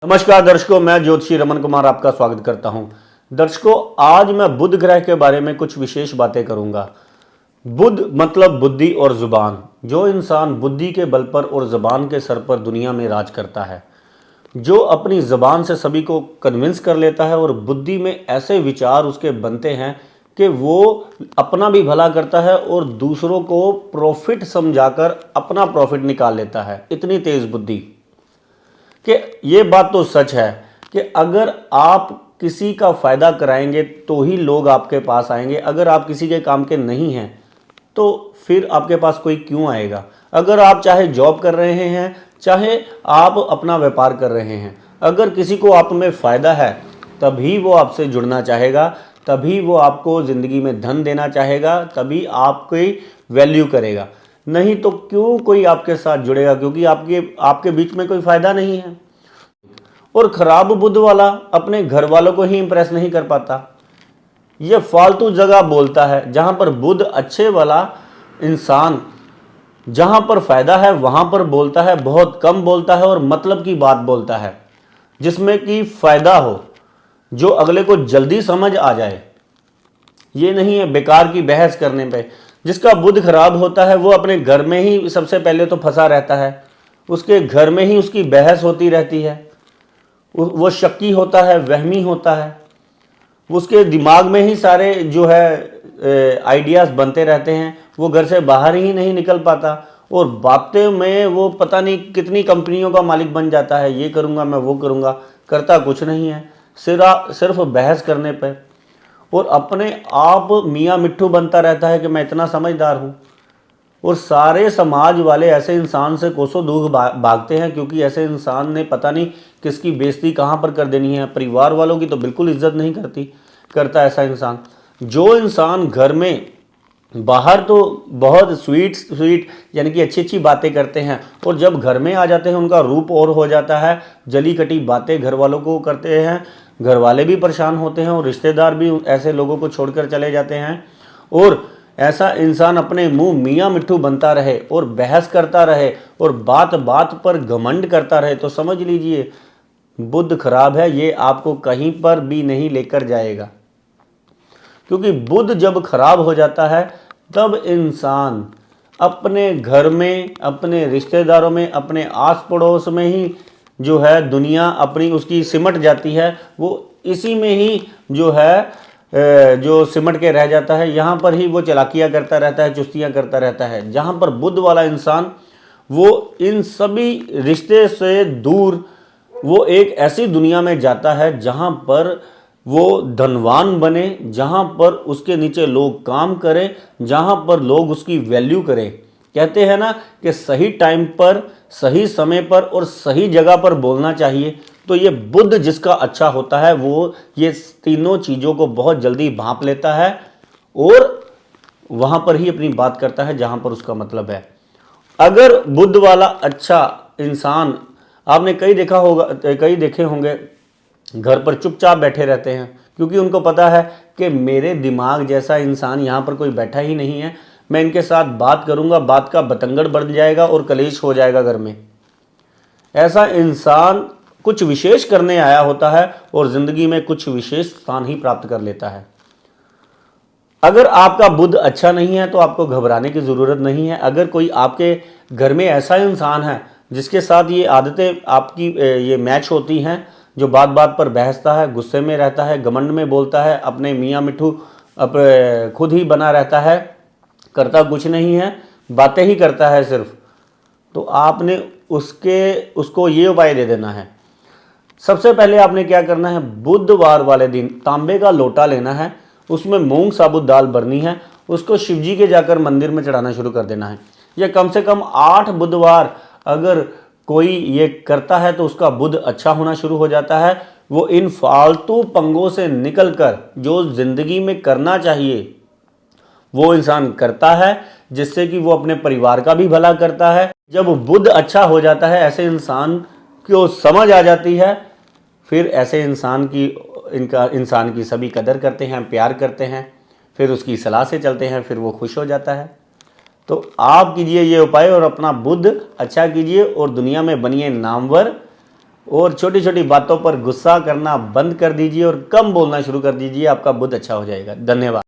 नमस्कार दर्शकों, मैं ज्योतिषी रमन कुमार आपका स्वागत करता हूं। दर्शकों, आज मैं बुध ग्रह के बारे में कुछ विशेष बातें करूंगा। बुध मतलब बुद्धि और जुबान। जो इंसान बुद्धि के बल पर और जुबान के सर पर दुनिया में राज करता है, जो अपनी जुबान से सभी को कन्विंस कर लेता है और बुद्धि में ऐसे विचार उसके बनते हैं कि वो अपना भी भला करता है और दूसरों को प्रॉफिट समझाकर अपना प्रॉफिट निकाल लेता है। इतनी तेज बुद्धि कि ये बात तो सच है कि अगर आप किसी का फ़ायदा कराएंगे तो ही लोग आपके पास आएंगे। अगर आप किसी के काम के नहीं हैं तो फिर आपके पास कोई क्यों आएगा। अगर आप चाहे जॉब कर रहे हैं, चाहे आप अपना व्यापार कर रहे हैं, अगर किसी को आप में फ़ायदा है तभी वो आपसे जुड़ना चाहेगा, तभी वो आपको ज़िंदगी में धन देना चाहेगा, तभी आपकी वैल्यू करेगा। नहीं तो क्यों कोई आपके साथ जुड़ेगा, क्योंकि आपके बीच में कोई फ़ायदा नहीं है। और खराब बुध वाला अपने घर वालों को ही इंप्रेस नहीं कर पाता, ये फालतू जगह बोलता है। जहां पर बुध अच्छे वाला इंसान, जहां पर फायदा है वहां पर बोलता है, बहुत कम बोलता है और मतलब की बात बोलता है, जिसमें कि फायदा हो, जो अगले को जल्दी समझ आ जाए। ये नहीं है बेकार की बहस करने पे। जिसका बुध खराब होता है वो अपने घर में ही सबसे पहले तो फंसा रहता है, उसके घर में ही उसकी बहस होती रहती है, वो शक्की होता है, वहमी होता है, उसके दिमाग में ही सारे जो है आइडियाज़ बनते रहते हैं, वो घर से बाहर ही नहीं निकल पाता और बातें में वो पता नहीं कितनी कंपनियों का मालिक बन जाता है। ये करूँगा, मैं वो करूँगा, करता कुछ नहीं है, सिर्फ बहस करने पे। और अपने आप मियाँ मिट्ठू बनता रहता है कि मैं इतना समझदार हूँ। और सारे समाज वाले ऐसे इंसान से कोसों दूर भागते हैं, क्योंकि ऐसे इंसान ने पता नहीं किसकी बेइज्जती कहाँ पर कर देनी है। परिवार वालों की तो बिल्कुल इज्जत नहीं करता ऐसा इंसान। जो इंसान घर में बाहर तो बहुत स्वीट यानी कि अच्छी अच्छी बातें करते हैं, और जब घर में आ जाते हैं उनका रूप और हो जाता है। जली कटी बातें घर वालों को करते हैं, घर वाले भी परेशान होते हैं और रिश्तेदार भी ऐसे लोगों को छोड़कर चले जाते हैं। और ऐसा इंसान अपने मुंह मियाँ मिट्ठू बनता रहे और बहस करता रहे और बात बात पर घमंड करता रहे, तो समझ लीजिए बुध खराब है। ये आपको कहीं पर भी नहीं लेकर जाएगा, क्योंकि बुध जब खराब हो जाता है तब इंसान अपने घर में, अपने रिश्तेदारों में, अपने आस पड़ोस में ही जो है दुनिया अपनी उसकी सिमट जाती है। वो इसी में ही जो है जो सिमट के रह जाता है। यहाँ पर ही वो चालाकियाँ करता रहता है, चुस्तियाँ करता रहता है। जहाँ पर बुध वाला इंसान, वो इन सभी रिश्ते से दूर वो एक ऐसी दुनिया में जाता है जहाँ पर वो धनवान बने, जहाँ पर उसके नीचे लोग काम करें, जहाँ पर लोग उसकी वैल्यू करें। कहते हैं ना कि सही टाइम पर, सही समय पर और सही जगह पर बोलना चाहिए। तो ये बुध जिसका अच्छा होता है वो ये तीनों चीज़ों को बहुत जल्दी भांप लेता है और वहाँ पर ही अपनी बात करता है जहाँ पर उसका मतलब है। अगर बुध वाला अच्छा इंसान, आपने कई देखे होंगे घर पर चुपचाप बैठे रहते हैं, क्योंकि उनको पता है कि मेरे दिमाग जैसा इंसान यहाँ पर कोई बैठा ही नहीं है। मैं इनके साथ बात करूँगा, बात का बतंगड़ बढ़ जाएगा और कलेश हो जाएगा घर में। ऐसा इंसान कुछ विशेष करने आया होता है और ज़िंदगी में कुछ विशेष स्थान ही प्राप्त कर लेता है। अगर आपका बुध अच्छा नहीं है तो आपको घबराने की ज़रूरत नहीं है। अगर कोई आपके घर में ऐसा इंसान है जिसके साथ ये आदतें आपकी ये मैच होती हैं, जो बात बात पर बहसता है, गुस्से में रहता है, घमंड में बोलता है, अपने मियाँ मिट्ठू खुद ही बना रहता है, करता कुछ नहीं है, बातें ही करता है सिर्फ, तो आपने उसको ये उपाय दे देना है। सबसे पहले आपने क्या करना है, बुधवार वाले दिन तांबे का लोटा लेना है, उसमें मूंग साबुत दाल भरनी है, उसको शिवजी के जाकर मंदिर में चढ़ाना शुरू कर देना है। यह कम से कम 8 बुधवार अगर कोई ये करता है तो उसका बुध अच्छा होना शुरू हो जाता है। वो इन फालतू पंगों से निकलकर जो जिंदगी में करना चाहिए वो इंसान करता है, जिससे कि वो अपने परिवार का भी भला करता है। जब बुध अच्छा हो जाता है, ऐसे इंसान को समझ आ जाती है, फिर ऐसे इंसान की सभी कदर करते हैं, प्यार करते हैं, फिर उसकी सलाह से चलते हैं, फिर वो खुश हो जाता है। तो आप कीजिए ये उपाय और अपना बुध अच्छा कीजिए और दुनिया में बनिए नामवर। और छोटी छोटी बातों पर गुस्सा करना बंद कर दीजिए और कम बोलना शुरू कर दीजिए, आपका बुध अच्छा हो जाएगा। धन्यवाद।